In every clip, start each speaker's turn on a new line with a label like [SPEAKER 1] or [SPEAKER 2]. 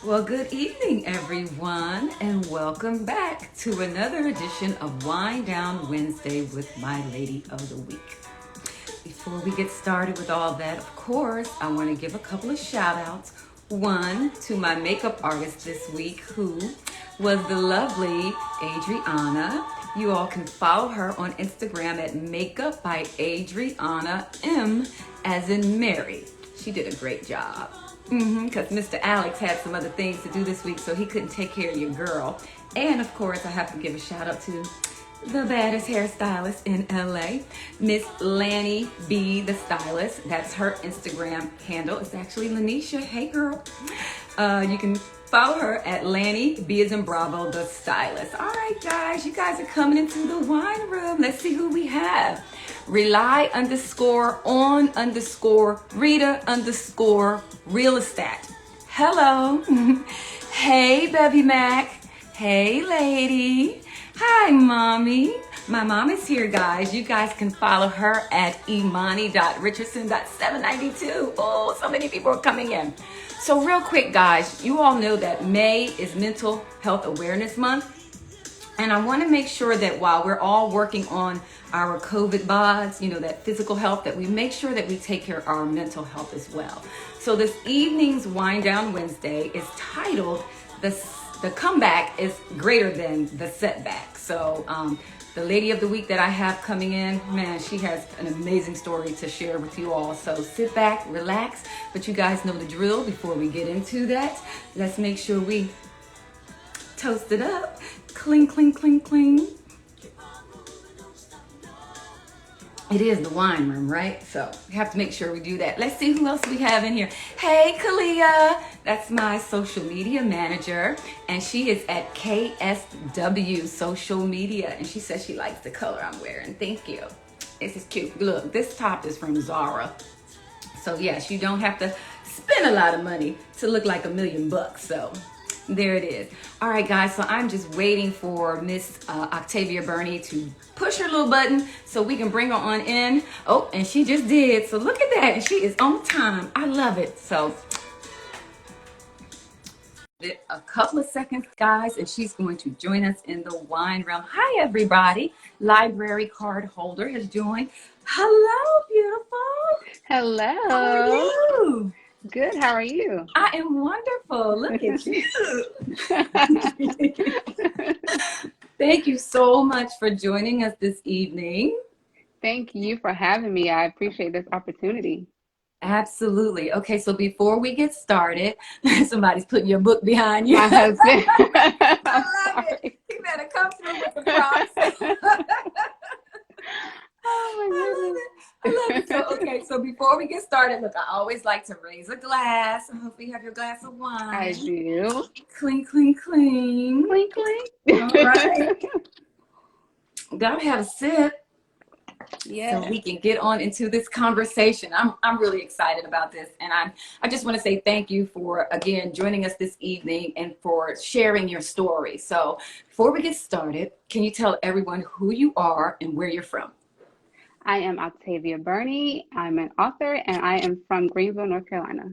[SPEAKER 1] Well, good evening, everyone, and welcome back to another edition of Wind Down Wednesday with my Lady of the Week. Before we get started with all that, of course, I want to give a couple of shout outs. One to my makeup artist this week, who was the lovely Adriana. You all can follow her on Instagram at Makeup by Adriana M, as in Mary. She did a great job. Because Mr. Alex had some other things to do this week, so he couldn't take care of your girl. And of course, I have to give a shout out to the baddest hairstylist in LA, Miss Lanny B, the stylist. That's her Instagram handle. It's actually Lanisha. Hey, girl. You can follow her at Lanny B as in Bravo, the stylist. All right, guys, you guys are coming into the wine room. Let's see who we have. Rely underscore on underscore Rita underscore real estate. Hello. Hey, Bevy Mac. Hey, lady. Hi, mommy. My mom is here, guys. You guys can follow her at imani.richardson.792. Oh, so many people are coming in. So real quick, guys, you all know that May is Mental Health Awareness Month. And I want to make sure that while we're all working on our COVID bods, that physical health, that we make sure that we take care of our mental health as well. So this evening's Wind Down Wednesday is titled The Comeback is Greater Than the Setback. So the lady of the week that I have coming in, man, she has an amazing story to share with you all. So sit back, relax, but you guys know the drill. Before we get into that, let's make sure we toast it up. Cling, cling, cling, cling. It is the wine room, right? So we have to make sure we do that. Let's see who else we have in here. Hey, Kalia. That's my social media manager. And she is at KSW Social Media. And she says she likes the color I'm wearing. Thank you. This is cute. Look, this top is from Zara. So yes, you don't have to spend a lot of money to look like $1,000,000. So there it is. All right, guys, so I'm just waiting for Miss Octavia Burney to push her little button so we can bring her on in. Oh, and she just did. So look at that. And she is on time. I love it. So a couple of seconds, guys, and she's going to join us in the wine realm. Hi, everybody. Library card holder has joined. Hello, beautiful.
[SPEAKER 2] Hello.
[SPEAKER 1] How are you?
[SPEAKER 2] Good. How are you?
[SPEAKER 1] I am wonderful. Look at you. Thank you so much for joining us this evening.
[SPEAKER 2] Thank you for having me. I appreciate this opportunity.
[SPEAKER 1] Absolutely. Okay, so before we get started, somebody's putting your book behind you.
[SPEAKER 2] My husband.
[SPEAKER 1] I love it. You better come through with the props.
[SPEAKER 2] Oh my goodness.
[SPEAKER 1] I love it. So, okay, so before we get started, look, I always like to raise a glass. I hope you have your glass of wine.
[SPEAKER 2] I do.
[SPEAKER 1] Cling, cling, cling.
[SPEAKER 2] Clink, clink.
[SPEAKER 1] All right. Gotta have a sip.
[SPEAKER 2] Yeah.
[SPEAKER 1] So we can get on into this conversation. I'm really excited about this, and I just want to say thank you for again joining us this evening and for sharing your story. So before we get started, can you tell everyone who you are and where you're from?
[SPEAKER 2] I am Octavia Burney. I'm an author, and I am from Greenville, North Carolina.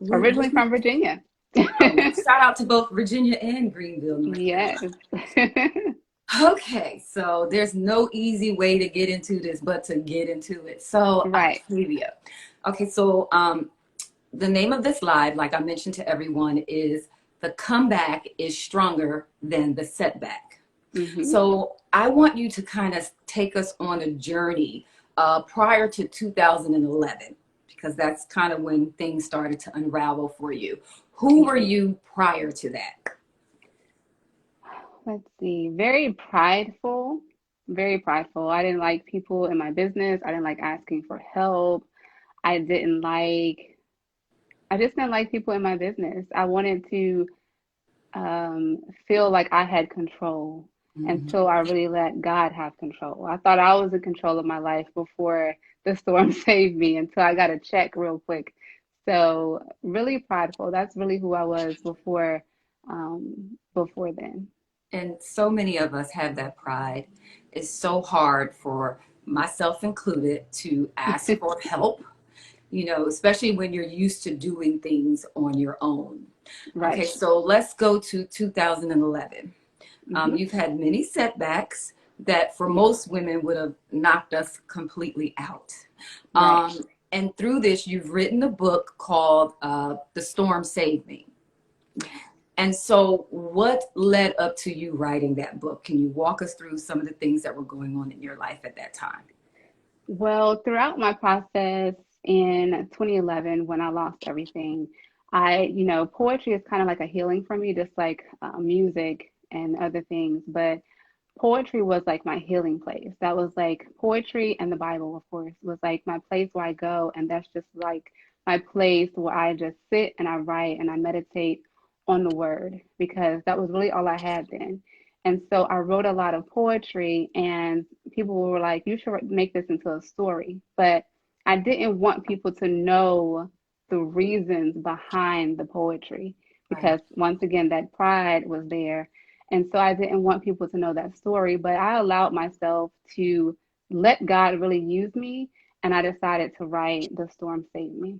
[SPEAKER 2] Originally from Virginia.
[SPEAKER 1] Shout out to both Virginia and Greenville, North Carolina.
[SPEAKER 2] Yes.
[SPEAKER 1] Okay, so there's no easy way to get into this but to get into it. So,
[SPEAKER 2] Right.
[SPEAKER 1] Octavia. Okay, so the name of this live, like I mentioned to everyone, is The Comeback is Stronger Than the Setback.
[SPEAKER 2] Mm-hmm.
[SPEAKER 1] So I want you to kind of take us on a journey prior to 2011, because that's kind of when things started to unravel for you. Who were you prior to that?
[SPEAKER 2] Let's see. Very prideful. Very prideful. I didn't like people in my business. I didn't like asking for help. I just didn't like people in my business. I wanted to feel like I had control until I really let God have control. I thought I was in control of my life before the storm saved me until I got a check real quick. So really prideful. That's really who I was before then.
[SPEAKER 1] And so many of us have that pride. It's so hard for myself included to ask for help, especially when you're used to doing things on your own. Okay,
[SPEAKER 2] Right.
[SPEAKER 1] so let's go to 2011.
[SPEAKER 2] Hmm.
[SPEAKER 1] You've had many setbacks that for
[SPEAKER 2] Yeah.
[SPEAKER 1] most women would have knocked us completely out.
[SPEAKER 2] Right.
[SPEAKER 1] Um, and through this, you've written a book called The Storm Saved Me.
[SPEAKER 2] Yeah.
[SPEAKER 1] And so, what led up to you writing that book? Can you walk us through some of the things that were going on in your life at that time?
[SPEAKER 2] Well, throughout my process in 2011, when I lost everything, poetry is kind of like a healing for me, just like music and other things. But poetry was like my healing place. That was like poetry and the Bible, of course, was like my place where I go. And that's just like my place where I just sit and I write and I meditate on the word because that was really all I had then. And so I wrote a lot of poetry, and people were like, you should make this into a story. But I didn't want people to know the reasons behind the poetry
[SPEAKER 1] Right.
[SPEAKER 2] because, once again, that pride was there. And so I didn't want people to know that story, but I allowed myself to let God really use me. And I decided to write The Storm Saved Me.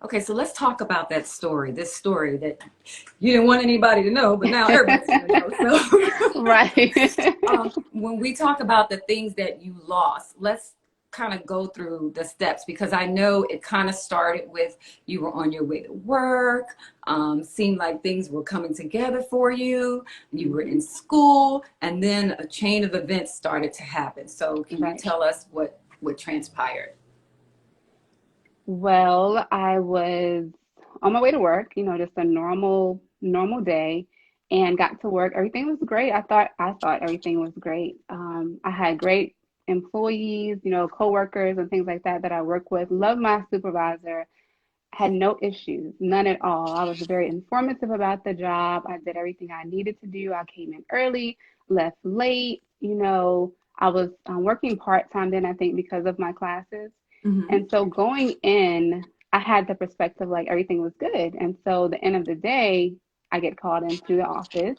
[SPEAKER 1] Okay, so let's talk about that story, this story that you didn't want anybody to know, but now everybody's going to know. So,
[SPEAKER 2] Right.
[SPEAKER 1] when we talk about the things that you lost, let's kind of go through the steps because I know it kind of started with you were on your way to work, seemed like things were coming together for you, you were
[SPEAKER 2] Mhm.
[SPEAKER 1] in school, and then a chain of events started to happen. So, can you
[SPEAKER 2] Right.
[SPEAKER 1] tell us what transpired?
[SPEAKER 2] Well, I was on my way to work, just a normal day, and got to work. Everything was great. I thought everything was great. I had great employees, coworkers and things like that that I work with. Loved my supervisor. Had no issues, none at all. I was very informative about the job. I did everything I needed to do. I came in early, left late. I was working part-time then, I think, because of my classes.
[SPEAKER 1] Mm-hmm.
[SPEAKER 2] And so going in, I had the perspective like everything was good. And so the end of the day, I get called into the office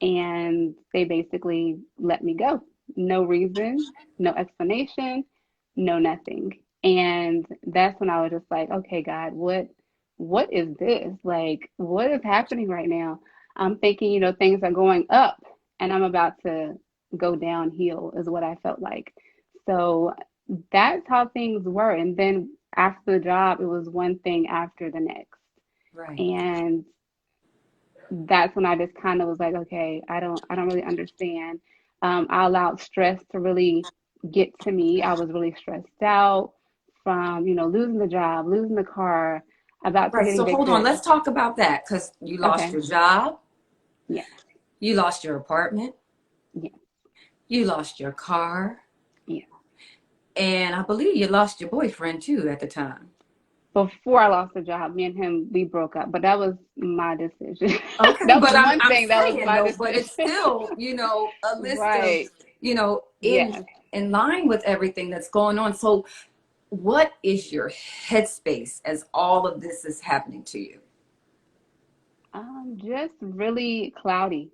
[SPEAKER 2] and they basically let me go. No reason, no explanation, no nothing. And that's when I was just like, okay, God, what is this? Like, what is happening right now? I'm thinking, things are going up and I'm about to go downhill is what I felt like. So that's how things were. And then after the job, it was one thing after the next.
[SPEAKER 1] Right.
[SPEAKER 2] And that's when I just kind of was like, okay, I don't really understand. I allowed stress to really get to me. I was really stressed out from, losing the job, losing the car, about to
[SPEAKER 1] Right.
[SPEAKER 2] get
[SPEAKER 1] So hold on.
[SPEAKER 2] evicted.
[SPEAKER 1] Let's talk about that because you lost
[SPEAKER 2] Okay.
[SPEAKER 1] your job,
[SPEAKER 2] Yeah.
[SPEAKER 1] you lost your apartment,
[SPEAKER 2] Yeah.
[SPEAKER 1] you lost your car,
[SPEAKER 2] Yeah.
[SPEAKER 1] and I believe you lost your boyfriend too at the time.
[SPEAKER 2] Before I lost the job, me and him, we broke up, but that was my decision.
[SPEAKER 1] Okay,
[SPEAKER 2] That was
[SPEAKER 1] but I'm
[SPEAKER 2] one
[SPEAKER 1] I'm
[SPEAKER 2] thing that was
[SPEAKER 1] saying
[SPEAKER 2] my
[SPEAKER 1] though, but
[SPEAKER 2] decision.
[SPEAKER 1] it's still a list of
[SPEAKER 2] Right.
[SPEAKER 1] you know in
[SPEAKER 2] Yes.
[SPEAKER 1] in line with everything that's going on. So, what is your headspace as all of this is happening to you?
[SPEAKER 2] Just really cloudy,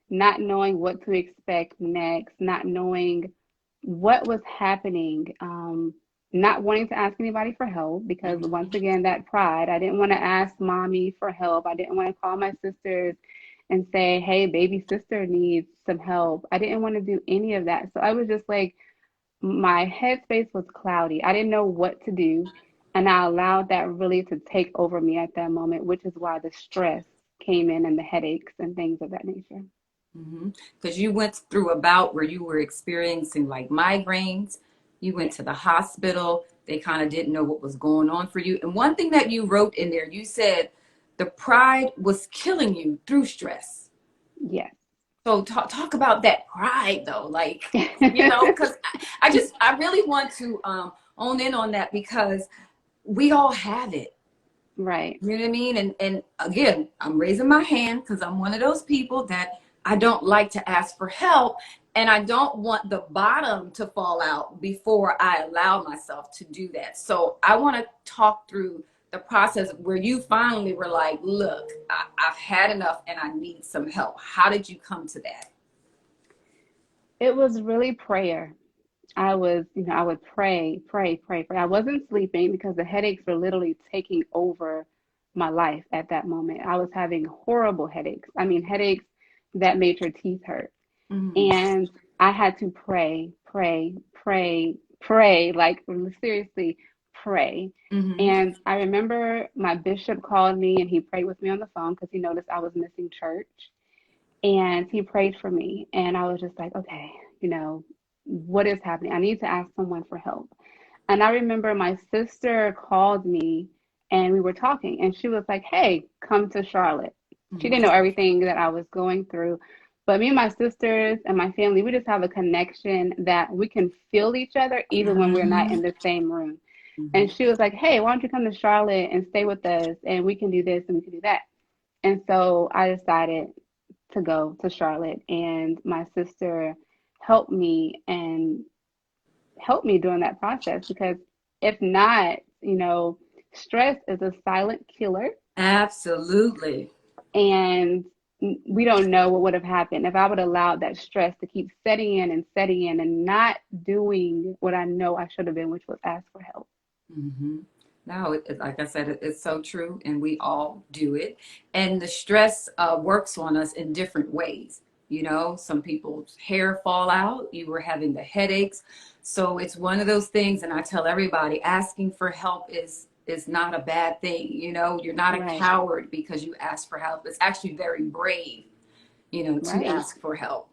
[SPEAKER 2] not knowing what to expect next, not knowing what was happening, not wanting to ask anybody for help because, once
[SPEAKER 1] Mhm.
[SPEAKER 2] again, that pride. I didn't want to ask mommy for help. I didn't want to call my sisters and say, hey, baby sister needs some help. I didn't want to do any of that. So I was just like, my headspace was cloudy. I didn't know what to do. And I allowed that really to take over me at that moment, which is why the stress came in and the headaches and things of that nature.
[SPEAKER 1] Because you went through a bout where you were experiencing like migraines. You went
[SPEAKER 2] Yeah.
[SPEAKER 1] to the hospital. They kind of didn't know what was going on for you. And one thing that you wrote in there, you said the pride was killing you through stress.
[SPEAKER 2] Yes.
[SPEAKER 1] So talk about that pride though, like because I really want to own in on that because we all have it.
[SPEAKER 2] Right.
[SPEAKER 1] You know what I mean? And again, I'm raising my hand because I'm one of those people that I don't like to ask for help, and I don't want the bottom to fall out before I allow myself to do that. So I want to talk through the process where you finally were like, look, I've had enough and I need some help. How did you come to that?
[SPEAKER 2] It was really prayer. I would pray, pray, pray, pray. I wasn't sleeping because the headaches were literally taking over my life at that moment. I was having horrible headaches. I mean, headaches that made your teeth hurt.
[SPEAKER 1] Mm-hmm.
[SPEAKER 2] And I had to pray, pray, pray, pray, like seriously pray.
[SPEAKER 1] Mm-hmm.
[SPEAKER 2] And I remember my bishop called me and he prayed with me on the phone because he noticed I was missing church. And he prayed for me. And I was just like, okay, you know, what is happening? I need to ask someone for help. And I remember my sister called me and we were talking, and she was like, hey, come to Charlotte. She didn't know everything that I was going through. But me and my sisters and my family, we just have a connection that we can feel each other even when we're not
[SPEAKER 1] Mm-hmm.
[SPEAKER 2] in the same room.
[SPEAKER 1] Mm-hmm.
[SPEAKER 2] And she was like, hey, why don't you come to Charlotte and stay with us and we can do this and we can do that. And so I decided to go to Charlotte, and my sister helped me and helped me during that process because if not, you know, stress is a silent killer,
[SPEAKER 1] Absolutely.
[SPEAKER 2] and we don't know what would have happened if I would have allowed that stress to keep setting in and not doing what I know I should have been, which was ask for help.
[SPEAKER 1] Mm-hmm. No, like I said, it's so true, and we all do it. And the stress works on us in different ways. You know, some people's hair fall out. You were having the headaches, so it's one of those things. And I tell everybody, asking for help is not a bad thing. You know, you're not a
[SPEAKER 2] Right,
[SPEAKER 1] coward because you ask for help. It's actually very brave, you know, to
[SPEAKER 2] right.
[SPEAKER 1] ask for help.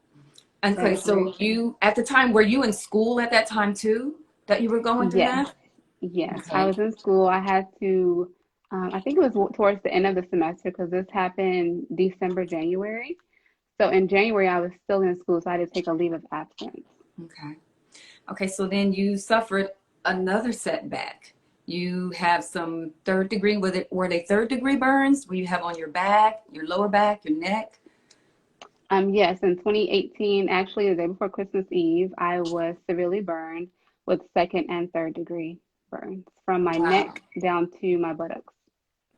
[SPEAKER 1] And
[SPEAKER 2] That
[SPEAKER 1] okay,
[SPEAKER 2] is very
[SPEAKER 1] so
[SPEAKER 2] true.
[SPEAKER 1] you at the time, were you in school at that time too? That you were going through
[SPEAKER 2] Yes,
[SPEAKER 1] that?
[SPEAKER 2] yes. I
[SPEAKER 1] Okay.
[SPEAKER 2] was in school. I had to, I think it was towards the end of the semester because this happened December, January. So in January, I was still in school, so I had to take a leave of absence.
[SPEAKER 1] Okay. Okay, so then you suffered another setback. You have some third degree, were they third degree burns? Where you have on your back, your lower back, your neck?
[SPEAKER 2] Yes, in 2018, actually the day before Christmas Eve, I was severely burned with second and third degree burns from my
[SPEAKER 1] Wow.
[SPEAKER 2] neck down to my buttocks.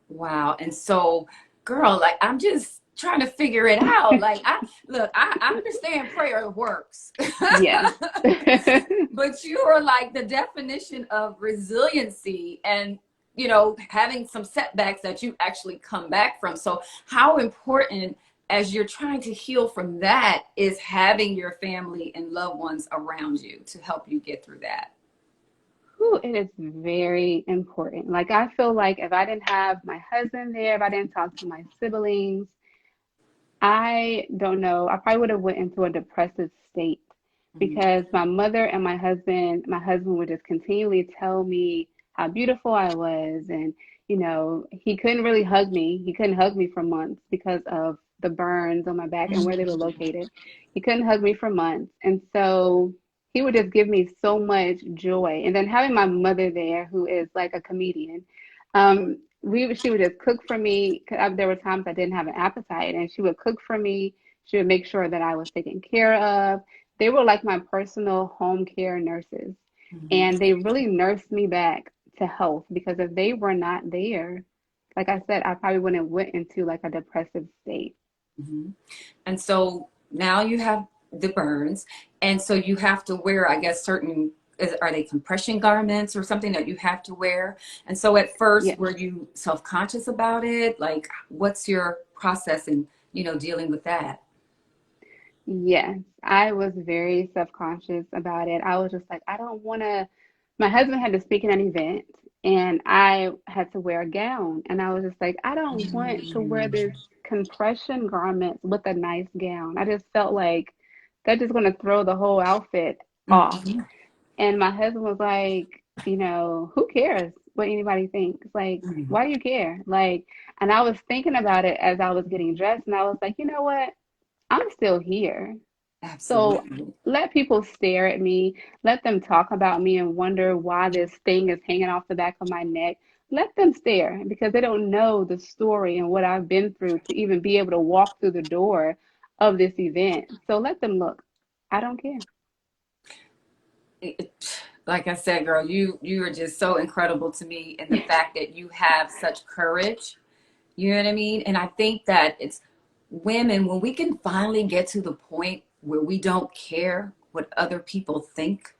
[SPEAKER 1] Wow. And so, girl, like I'm just trying to figure it out. Like I understand prayer works.
[SPEAKER 2] Yes.
[SPEAKER 1] But you are like the definition of resiliency and you know having some setbacks that you actually come back from. So how important as you're trying to heal from that is having your family and loved ones around you to help you get through that.
[SPEAKER 2] Whew, it is very important. Like I feel like if I didn't have my husband there, if I didn't talk to my siblings, I don't know. I probably would have went into a depressive state
[SPEAKER 1] Mhm.
[SPEAKER 2] because my husband would just continually tell me how beautiful I was, and you know, he couldn't really hug me. He couldn't hug me for months because of the burns on my back and where they were located. He couldn't hug me for months, and so he would just give me so much joy. And then having my mother there, who is like a comedian, she would just cook for me. There were times I didn't have an appetite, and she would cook for me. She would make sure that I was taken care of. They were like my personal home care nurses,
[SPEAKER 1] Mhm.
[SPEAKER 2] and they really nursed me back to health because if they were not there, like I said, I probably wouldn't have went into like a depressive state.
[SPEAKER 1] Mhm. And so now you have the burns, and so you have to wear, I guess, certain are they compression garments or something that you have to wear? And so at first,
[SPEAKER 2] Yes,
[SPEAKER 1] were you self-conscious about it? Like, what's your process in, you know, dealing with that?
[SPEAKER 2] yes, I was very self-conscious about it. I was just like, I don't want to. My husband had to speak at an event, and I had to wear a gown, and I was just like, I don't want to wear this compression garment with a nice gown. I just felt like that's just going to throw the whole outfit off.
[SPEAKER 1] Mm-hmm.
[SPEAKER 2] And my husband was like, you know, who cares what anybody thinks? Like,
[SPEAKER 1] Mm-hmm.
[SPEAKER 2] why do you care? Like, and I was thinking about it as I was getting dressed, and I was like, you know what? I'm still here. So
[SPEAKER 1] Absolutely.
[SPEAKER 2] let people stare at me, let them talk about me and wonder why this thing is hanging off the back of my neck. Let them stare because they don't know the story and what I've been through to even be able to walk through the door of this event. So let them look. I don't care.
[SPEAKER 1] Like I said, girl, you are just so incredible to me in the fact that you have such courage. You know what I mean? And I think that it's women, when we can finally get to the point where we don't care what other people think,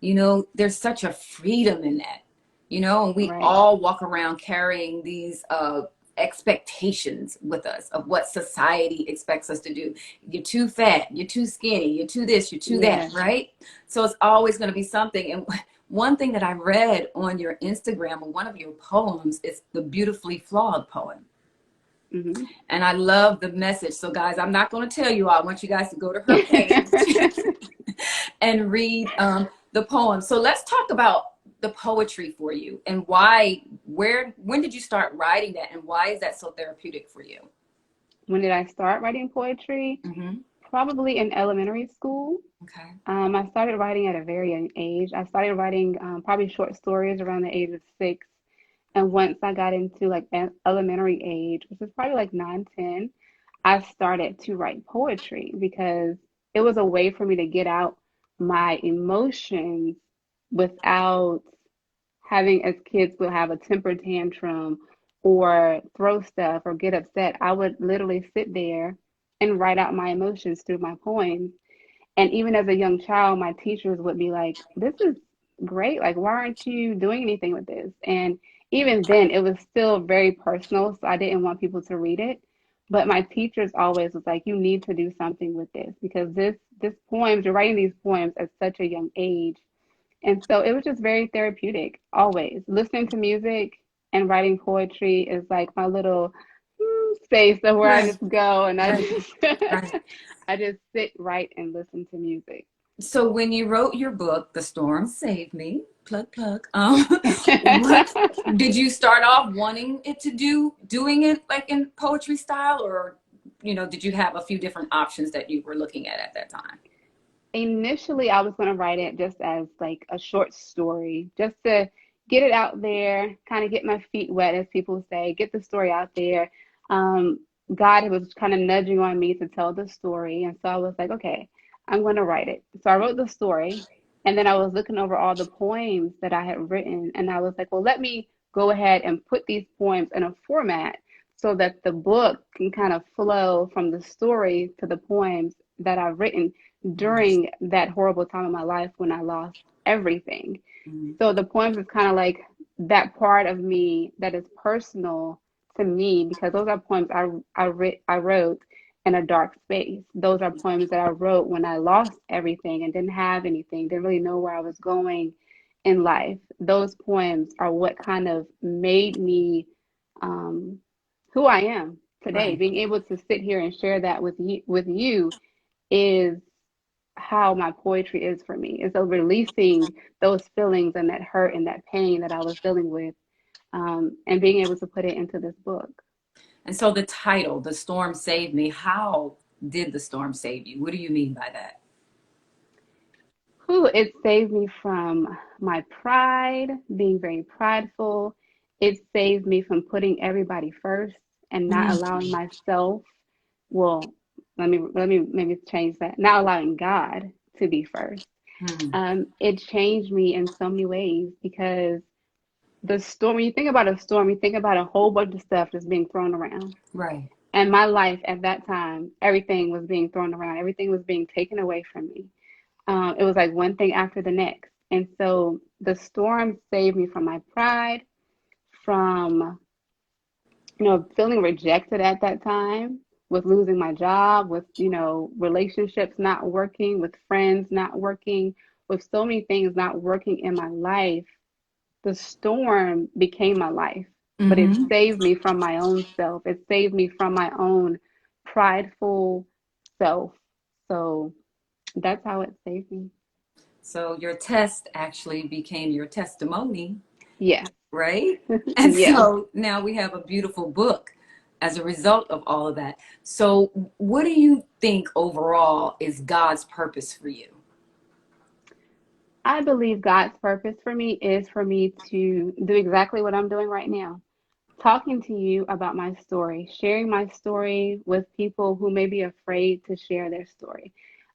[SPEAKER 1] you know, there's such a freedom in that, you know, and we
[SPEAKER 2] Right.
[SPEAKER 1] all walk around carrying these expectations with us of what society expects us to do. You're too fat, you're too skinny, you're too this, you're too that,
[SPEAKER 2] Yes.
[SPEAKER 1] right? So it's always going to be something. And one thing that I read on your Instagram or one of your poems is the beautifully flawed poem.
[SPEAKER 2] Hmm.
[SPEAKER 1] And I love the message. So guys, I'm not going to tell you all. I want you guys to go to her page and read the poem. So let's talk about the poetry for you and when did you start writing that and why is that so therapeutic for you?
[SPEAKER 2] When did I start writing poetry?
[SPEAKER 1] Mm-hmm.
[SPEAKER 2] Probably in elementary school.
[SPEAKER 1] Okay.
[SPEAKER 2] I started writing at a very young age. I started writing probably short stories around the age of 6. And once I got into like elementary age, which was probably like 9, 10, I started to write poetry because it was a way for me to get out my emotions without having, as kids will have a temper tantrum or throw stuff or get upset. I would literally sit there and write out my emotions through my poems. And even as a young child, my teachers would be like, "This is great. Like, why aren't you doing anything with this?" And even then, it was still very personal, so I didn't want people to read it. But my teachers always was like, "You need to do something with this because this poems, you're writing these poems at such a young age." And so it was just very therapeutic, always. Listening to music and writing poetry is like my little space of where I
[SPEAKER 1] Right,
[SPEAKER 2] just go and I
[SPEAKER 1] right,
[SPEAKER 2] just
[SPEAKER 1] right.
[SPEAKER 2] I just sit, write, and listen to music.
[SPEAKER 1] So when you wrote your book, The Storm Saved Me, plug plug, what did you start off wanting it to doing it like in poetry style, or did you have a few different options that you were looking at that time?
[SPEAKER 2] Initially, I was going to write it just as like a short story, just to get it out there, kind of get my feet wet, as people say, get the story out there. Um, God was kind of nudging on me to tell the story. And so I was like, okay, I'm going to write it. So I wrote the story. And then I was looking over all the poems that I had written. And I was like, well, let me go ahead and put these poems in a format so that the book can kind of flow from the story to the poems that I've written during that horrible time of my life when I lost everything.
[SPEAKER 1] Mhm.
[SPEAKER 2] So the poems is kind of like that part of me that is personal to me because those are poems I wrote in a dark space. Those are poems that I wrote when I lost everything and didn't have anything, didn't really know where I was going in life. Those poems are what kind of made me um, who I am today.
[SPEAKER 1] Right.
[SPEAKER 2] Being able to sit here and share that with you is how my poetry is for me. It's a releasing those feelings and that hurt and that pain that I was dealing with, and being able to put it into this book.
[SPEAKER 1] And so the title, The Storm Saved Me, how did the storm save you? What do you mean by that?
[SPEAKER 2] Whew, it saved me from my pride, being very prideful. It saved me from putting everybody first and not allowing myself, well, let me maybe change that. Not allowing God to be first.
[SPEAKER 1] Mm-hmm.
[SPEAKER 2] It changed me in so many ways because the storm, when you think about a storm, you think about a whole bunch of stuff that's being thrown around.
[SPEAKER 1] Right.
[SPEAKER 2] And my life at that time, everything was being thrown around, everything was being taken away from me. It was like one thing after the next. And so the storm saved me from my pride, from, feeling rejected at that time, with losing my job, with, relationships not working, with friends not working, with so many things not working in my life. The storm became my life, but it
[SPEAKER 1] Mm-hmm.
[SPEAKER 2] saved me from my own self. It saved me from my own prideful self. So that's how it saved me.
[SPEAKER 1] So your test actually became your testimony,
[SPEAKER 2] Yes.
[SPEAKER 1] right? And
[SPEAKER 2] Yeah.
[SPEAKER 1] so now we have a beautiful book as a result of all of that. So what do you think overall is God's purpose for you?
[SPEAKER 2] I believe God's purpose for me is for me to do exactly what I'm doing right now. Talking to you about my story, sharing my story with people who may be afraid to share their story.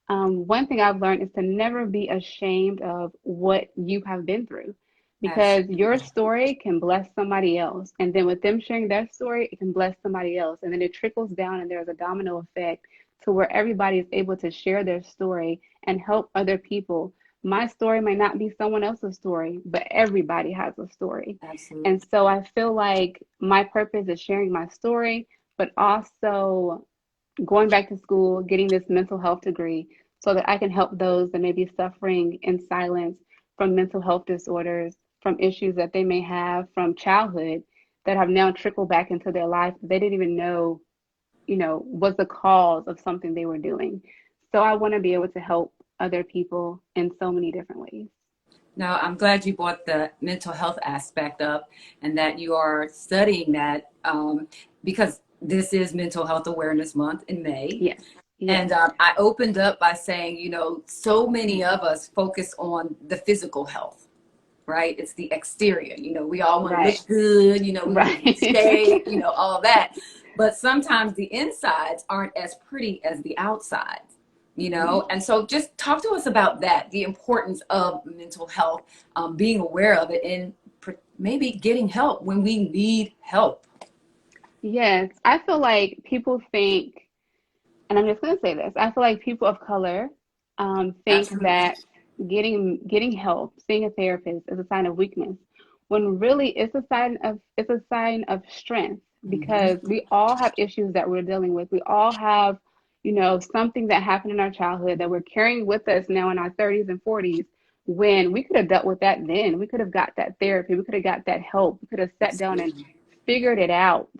[SPEAKER 2] One thing I've learned is to never be ashamed of what you have been through because your
[SPEAKER 1] Absolutely.
[SPEAKER 2] story can bless somebody else. And then with them sharing their story, it can bless somebody else. And then it trickles down and there's a domino effect to where everybody is able to share their story and help other people My story might not be someone else's story, but everybody has a story. And
[SPEAKER 1] Absolutely.
[SPEAKER 2] so I feel like my purpose is sharing my story, but also going back to school, getting this mental health degree so that I can help those that may be suffering in silence from mental health disorders, from issues that they may have from childhood that have now trickled back into their life that they didn't even know, was the cause of something they were doing. So I want to be able to help other people in so many different ways.
[SPEAKER 1] Now, I'm glad you brought the mental health aspect up and that you are studying that because this is Mental Health Awareness Month in May.
[SPEAKER 2] Yes,
[SPEAKER 1] And
[SPEAKER 2] yes,
[SPEAKER 1] I opened up by saying, so many of us focus on the physical health, right? It's the exterior. We all want to
[SPEAKER 2] right,
[SPEAKER 1] look good, we want to be in
[SPEAKER 2] right.
[SPEAKER 1] shape, all of that. But sometimes the insides aren't as pretty as the outsides. And so just talk to us about that, the importance of mental health, being aware of it, and maybe getting help when we need help.
[SPEAKER 2] Yes, I feel like people think, and I'm just going to say this, I feel like people of color think
[SPEAKER 1] Absolutely.
[SPEAKER 2] that getting help, seeing a therapist is a sign of weakness, when really it's a sign of strength
[SPEAKER 1] Hmm.
[SPEAKER 2] because we all have issues that we're dealing with. We all have, something that happened in our childhood that we're carrying with us now in our 30s and 40s. When we could have dealt with that then, we could have got that therapy, we could have got that help, we could have sat down and
[SPEAKER 1] Absolutely.
[SPEAKER 2] figured it out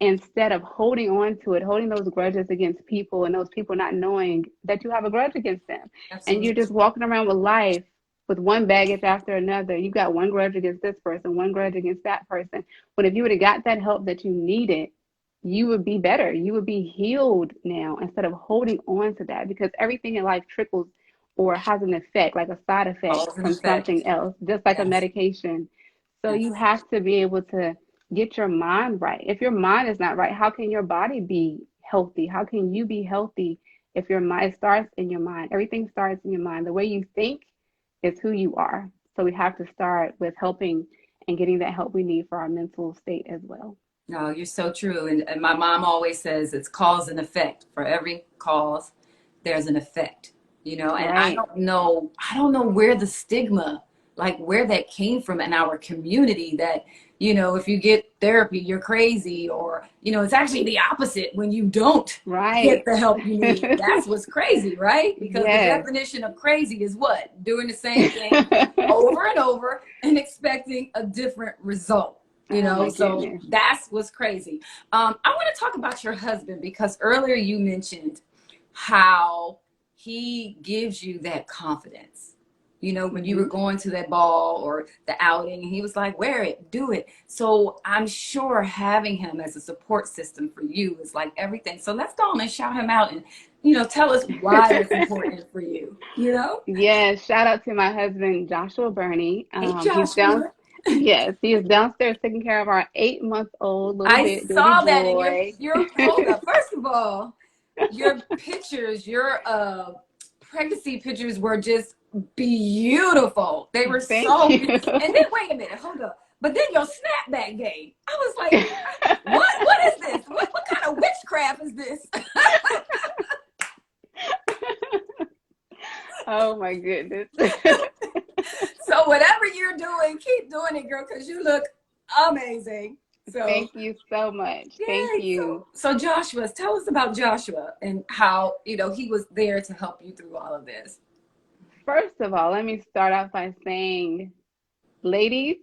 [SPEAKER 2] instead of holding on to it, holding those grudges against people and those people not knowing that you have a grudge against them. And you're
[SPEAKER 1] Absolutely.
[SPEAKER 2] just walking around with life with one baggage after another. You got one grudge against this person, one grudge against that person. But if you would have got that help that you needed, you would be better. You would be healed now instead of holding on to that because everything in life trickles or has an effect, like a side effect
[SPEAKER 1] Cause and
[SPEAKER 2] from
[SPEAKER 1] effect.
[SPEAKER 2] something else, just like a
[SPEAKER 1] Yes.
[SPEAKER 2] medication. So you
[SPEAKER 1] Yes.
[SPEAKER 2] have to be able to get your mind right. If your mind is not right, how can your body be healthy? How can you be healthy if your mind starts in your mind? Everything starts in your mind. The way you think is who you are. So we have to start with helping and getting that help we need for our mental state as well.
[SPEAKER 1] No, you're so true. And my mom always says it's cause and effect. For every cause, there's an effect. And I
[SPEAKER 2] Right.
[SPEAKER 1] don't know, where the stigma, like where that came from in our community that, if you get therapy, you're crazy, or, it's actually the opposite when you don't get
[SPEAKER 2] Right.
[SPEAKER 1] the help you need. That's what's crazy, right? Because the
[SPEAKER 2] Yes.
[SPEAKER 1] definition of crazy is what? Doing the same thing over and over and expecting a different result.
[SPEAKER 2] Oh my
[SPEAKER 1] So
[SPEAKER 2] goodness.
[SPEAKER 1] that's what's crazy. I want to talk about your husband because earlier you mentioned how he gives you that confidence. When you were
[SPEAKER 2] Hmm.
[SPEAKER 1] going to that ball or the outing, and he was like, wear it, do it. So I'm sure having him as a support system for you is like everything. So let's go on and shout him out and, tell us why that's important for you.
[SPEAKER 2] Yes, shout out to my husband Joshua Burney.
[SPEAKER 1] Hey,
[SPEAKER 2] He's down.
[SPEAKER 1] Joshua.
[SPEAKER 2] Yes, he is downstairs taking care of our 8-month-old little
[SPEAKER 1] I
[SPEAKER 2] bit baby
[SPEAKER 1] saw that in your
[SPEAKER 2] boy.
[SPEAKER 1] your hold up. First of all, your pictures, your pregnancy pictures were just beautiful. They were
[SPEAKER 2] Thank
[SPEAKER 1] so
[SPEAKER 2] you.
[SPEAKER 1] beautiful. And then wait a minute, hold up. But then your snapback game. I was like, what is this? What kind of witchcraft is this?
[SPEAKER 2] Oh my goodness.
[SPEAKER 1] So whatever you're doing, keep doing it, girl, because you look amazing. So
[SPEAKER 2] Thank you so much. Thank
[SPEAKER 1] yay.
[SPEAKER 2] you.
[SPEAKER 1] So Joshua, tell us about Joshua and how, he was there to help you through all of this.
[SPEAKER 2] First of all, let me start off by saying, ladies,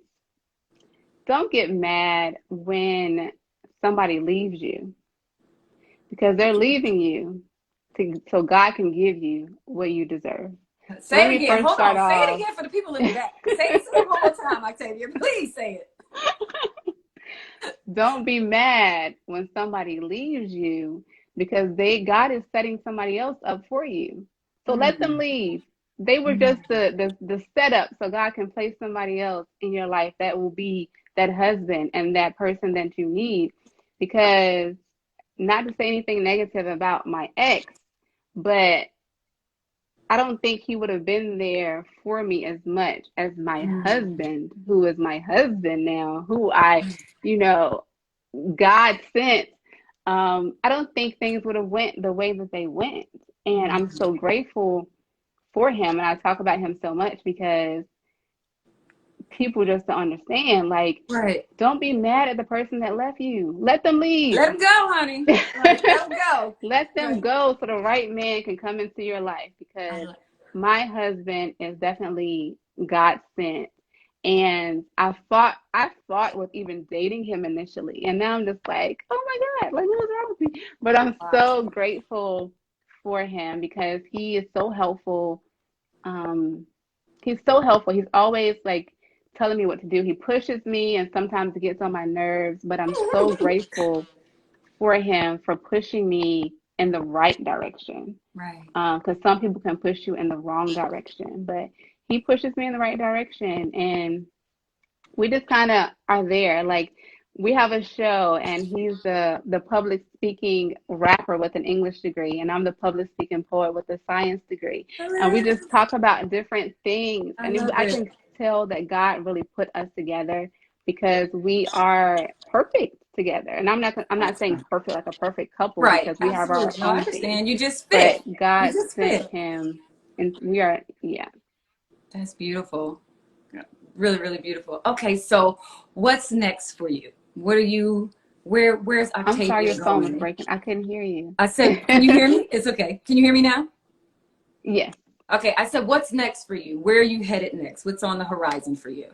[SPEAKER 2] don't get mad when somebody leaves you because they're leaving you so God can give you what you deserve. So let
[SPEAKER 1] Say it
[SPEAKER 2] me
[SPEAKER 1] again.
[SPEAKER 2] first
[SPEAKER 1] Hold
[SPEAKER 2] start
[SPEAKER 1] on. Say it
[SPEAKER 2] off.
[SPEAKER 1] again for the people in the back. Say it one more time, Octavia. Please say it.
[SPEAKER 2] Don't be mad when somebody leaves you because God is setting somebody else up for you. So let them
[SPEAKER 1] Mm,
[SPEAKER 2] leave. They were just the setup so God can place somebody else in your life that will be that husband and that person that you need. Because not to say anything negative about my ex, but I don't think he would have been there for me as much as my
[SPEAKER 1] mm,
[SPEAKER 2] husband, who is my husband now, who you know, God sent. I don't think things would have went the way that they went, and I'm
[SPEAKER 1] mm.
[SPEAKER 2] so grateful for him, and I talk about him so much because people just don't understand. Like,
[SPEAKER 1] Right.
[SPEAKER 2] don't be mad at the person that left you. Let them leave.
[SPEAKER 1] Let them go, honey. Right. Let them go.
[SPEAKER 2] Let them
[SPEAKER 1] Right.
[SPEAKER 2] go so the right man can come into your life, because my husband is definitely God sent. And I fought with even dating him initially. And now I'm just like, oh my God, like what was wrong with me? But I'm so grateful for him because he is so helpful. Um, he's so helpful. He's always like telling me what to do. He pushes me and sometimes it gets on my nerves, but I'm so grateful for him for pushing me in the right direction.
[SPEAKER 1] Right.
[SPEAKER 2] Because some people can push you in the wrong direction, but he pushes me in the right direction, and we just kind of are there. Like we have a show, and he's the public speaking rapper with an English degree, and I'm the public speaking poet with a science degree, and we just talk about different things,
[SPEAKER 1] I
[SPEAKER 2] and
[SPEAKER 1] love
[SPEAKER 2] I
[SPEAKER 1] it.
[SPEAKER 2] can tell that God really put us together because we are perfect together. And I'm not saying
[SPEAKER 1] Awesome.
[SPEAKER 2] perfect like a perfect couple
[SPEAKER 1] Right.
[SPEAKER 2] because we have our
[SPEAKER 1] Absolutely. No, I
[SPEAKER 2] own things,
[SPEAKER 1] understand. You just
[SPEAKER 2] but
[SPEAKER 1] fit. You
[SPEAKER 2] God
[SPEAKER 1] just
[SPEAKER 2] sent
[SPEAKER 1] fit.
[SPEAKER 2] him, and we are, yeah.
[SPEAKER 1] That's beautiful. Really, really beautiful. Okay, so what's next for you? What are you, where's
[SPEAKER 2] I'm sorry,
[SPEAKER 1] Octavia
[SPEAKER 2] your phone was
[SPEAKER 1] going?
[SPEAKER 2] breaking. I couldn't hear you.
[SPEAKER 1] I said, can you hear me? It's okay. Can you hear me now?
[SPEAKER 2] Yes.
[SPEAKER 1] Okay, I said, what's next for you? Where are you headed next? What's on the horizon for you?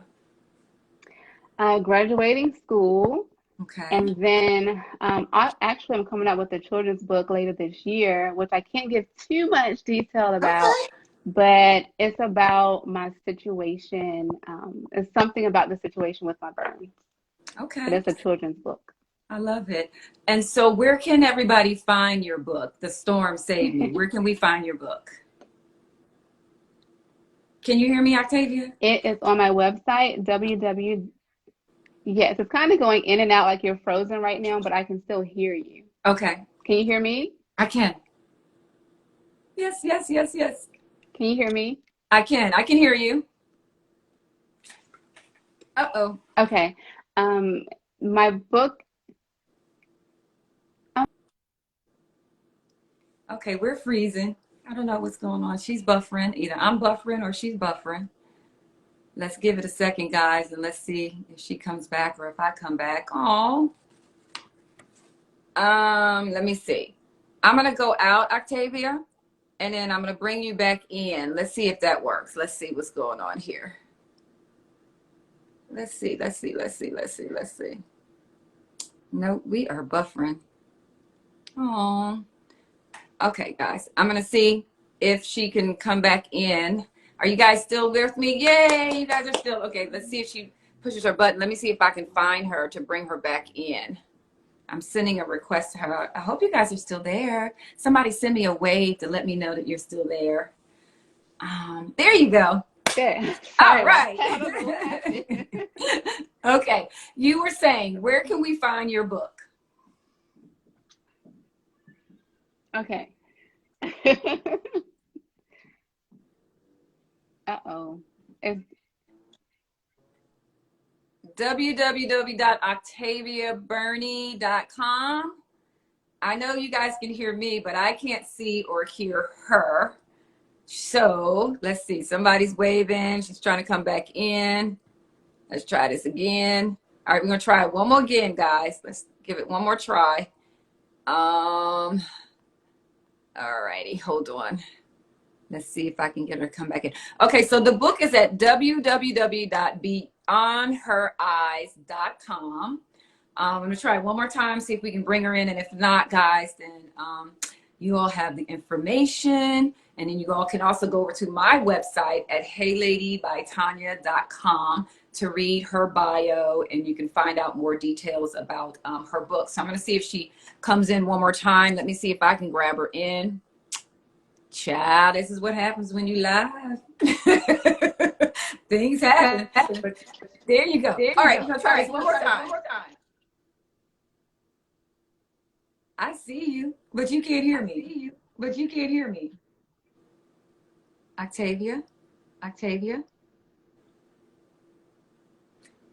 [SPEAKER 2] Graduating school,
[SPEAKER 1] Okay.
[SPEAKER 2] and then I'm coming out with a children's book later this year, which I can't give too much detail about,
[SPEAKER 1] Okay.
[SPEAKER 2] but it's about my situation. It's something about the situation with my burns, but
[SPEAKER 1] Okay.
[SPEAKER 2] it's a children's book.
[SPEAKER 1] I love it. And so where can everybody find your book, The Storm Saved Me? Where can we find your book? Can you hear me, Octavia?
[SPEAKER 2] It is on my website, www. Yes, it's kind of going in and out like you're frozen right now, but I can still hear you.
[SPEAKER 1] Okay.
[SPEAKER 2] Can you hear me?
[SPEAKER 1] I can. Yes, yes, yes, yes.
[SPEAKER 2] Can you hear me?
[SPEAKER 1] I can. I can hear you. Uh-oh.
[SPEAKER 2] Okay. Um, my book,
[SPEAKER 1] Okay, we're freezing. I don't know what's going on. She's buffering. Either I'm buffering or she's buffering. Let's give it a second, guys, and let's see if she comes back or if I come back. Oh. Let me see. I'm gonna go out, Octavia, and then I'm gonna bring you back in. Let's see if that works. Let's see what's going on here. Let's see, let's see, let's see, let's see, let's see. No, we are buffering. Oh. Okay, guys. I'm gonna see if she can come back in. Are you guys still with me? Yay, you guys are still okay. Let's see if she pushes her button. Let me see if I can find her to bring her back in. I'm sending a request to her. I hope you guys are still there. Somebody send me a wave to let me know that you're still there. There you go.
[SPEAKER 2] good.
[SPEAKER 1] All
[SPEAKER 2] Sorry about
[SPEAKER 1] right.
[SPEAKER 2] that. I don't know what happened.
[SPEAKER 1] Okay. You were saying, where can we find your book?
[SPEAKER 2] Okay. Uh-oh. It's
[SPEAKER 1] www.octaviaburney.com. I know you guys can hear me, but I can't see or hear her. So let's see. Somebody's waving. She's trying to come back in. Let's try this again. All right, we're gonna try it one more again, guys. Let's give it one more try. All righty, hold on. Let's see if I can get her to come back in. Okay, so the book is at www.beyondhereyes.com. I'm going to try one more time, see if we can bring her in. And if not, guys, then you all have the information. And then you all can also go over to my website at heyladybytanya.com to read her bio. And you can find out more details about her book. So I'm going to see if she comes in one more time. Let me see if I can grab her in. Child, this is what happens when you live. Things happen. But there you go. All right, we're going to try this one more time. I see you, but you can't hear me. Octavia? Octavia?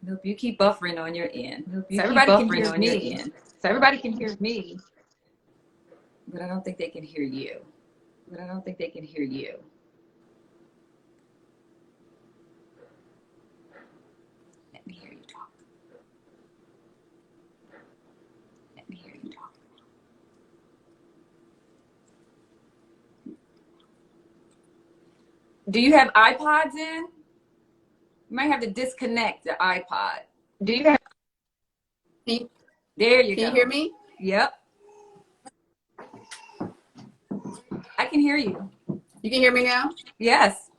[SPEAKER 1] Nope, you keep buffering on your end. So everybody can hear me. But I don't think they can hear you. Do you have iPods in? You might have to disconnect the iPod.
[SPEAKER 2] Do you have,
[SPEAKER 1] There you
[SPEAKER 2] can
[SPEAKER 1] go.
[SPEAKER 2] you hear me?
[SPEAKER 1] Yep. I can hear you.
[SPEAKER 2] You can hear me now?
[SPEAKER 1] Yes.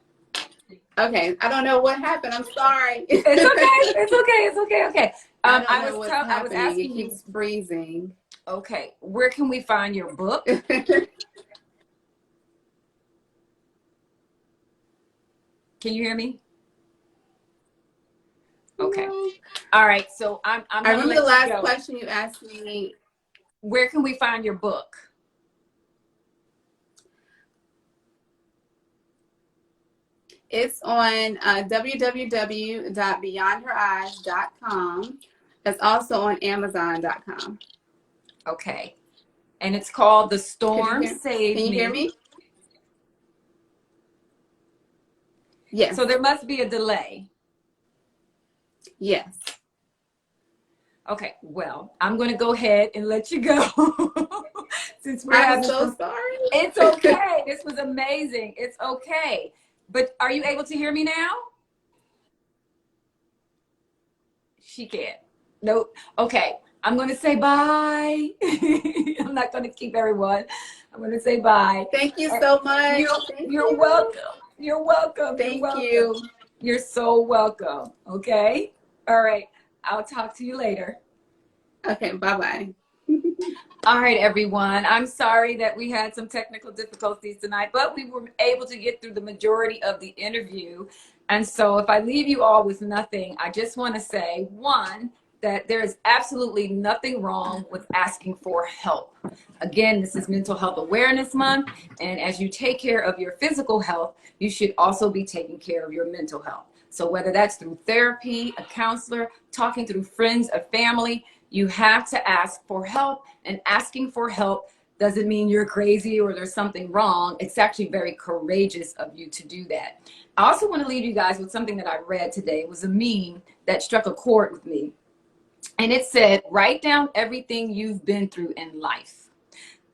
[SPEAKER 2] Okay. I don't know what happened. I'm sorry.
[SPEAKER 1] It's okay. It's okay. It's okay. Okay.
[SPEAKER 2] I don't know what's
[SPEAKER 1] I was
[SPEAKER 2] happening. It
[SPEAKER 1] asking you.
[SPEAKER 2] keeps freezing.
[SPEAKER 1] Okay. Where can we find your book? Can you hear me? Okay.
[SPEAKER 2] No.
[SPEAKER 1] All right. So I'm
[SPEAKER 2] I
[SPEAKER 1] gonna
[SPEAKER 2] remember
[SPEAKER 1] let
[SPEAKER 2] the
[SPEAKER 1] you
[SPEAKER 2] last
[SPEAKER 1] go.
[SPEAKER 2] question you asked me.
[SPEAKER 1] Where can we find your book?
[SPEAKER 2] It's on www.beyondhereyes.com. It's also on Amazon.com.
[SPEAKER 1] Okay. And it's called The
[SPEAKER 2] Could you
[SPEAKER 1] Storm
[SPEAKER 2] hear?
[SPEAKER 1] Saved
[SPEAKER 2] Can you hear
[SPEAKER 1] Me.
[SPEAKER 2] me? Yes.
[SPEAKER 1] So there must be a delay.
[SPEAKER 2] Yes.
[SPEAKER 1] Okay, well, I'm going to go ahead and let you go. Since we're
[SPEAKER 2] I'm
[SPEAKER 1] having
[SPEAKER 2] so
[SPEAKER 1] some,
[SPEAKER 2] sorry.
[SPEAKER 1] it's okay. This was amazing. It's okay. But are you able to hear me now? She can't. Nope. Okay, I'm going to say bye. I'm not going to keep everyone. I'm going to say bye.
[SPEAKER 2] Thank you so much.
[SPEAKER 1] You're welcome. You're welcome. You're
[SPEAKER 2] Thank
[SPEAKER 1] welcome.
[SPEAKER 2] you.
[SPEAKER 1] You're so welcome. Okay? All right. I'll talk to you later.
[SPEAKER 2] Okay, bye-bye.
[SPEAKER 1] All right, everyone. I'm sorry that we had some technical difficulties tonight, but we were able to get through the majority of the interview. And so if I leave you all with nothing, I just want to say, one, that there is absolutely nothing wrong with asking for help. Again, this is Mental Health Awareness Month. And as you take care of your physical health, you should also be taking care of your mental health. So whether that's through therapy, a counselor, talking through friends or family, you have to ask for help, and asking for help doesn't mean you're crazy or there's something wrong. It's actually very courageous of you to do that. I also want to leave you guys with something that I read today. It was a meme that struck a chord with me. And it said, write down everything you've been through in life.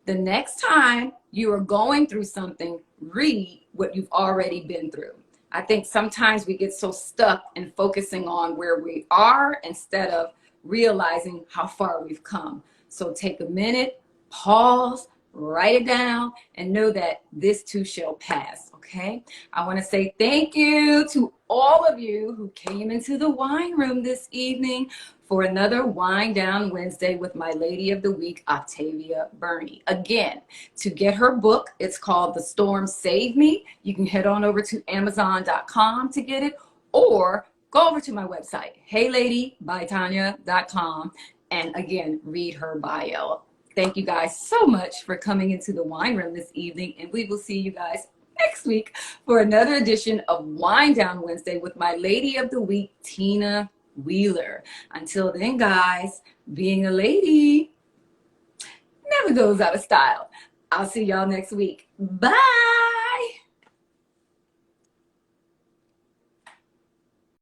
[SPEAKER 1] The next time you are going through something, read what you've already been through. I think sometimes we get so stuck in focusing on where we are instead of realizing how far we've come. So take a minute, pause, write it down, and know that this too shall pass, okay? I want to say thank you to all of you who came into the wine room this evening for another Wine Down Wednesday with my lady of the week, Octavia Burney. Again, to get her book, it's called The Storm Saved Me. You can head on over to Amazon.com to get it, or go over to my website, heyladybytanya.com, and again, read her bio. Thank you guys so much for coming into the wine room this evening, and we will see you guys next week for another edition of Wine Down Wednesday with my lady of the week, Tina Wheeler. Until then, guys, being a lady never goes out of style. I'll see y'all next week. Bye.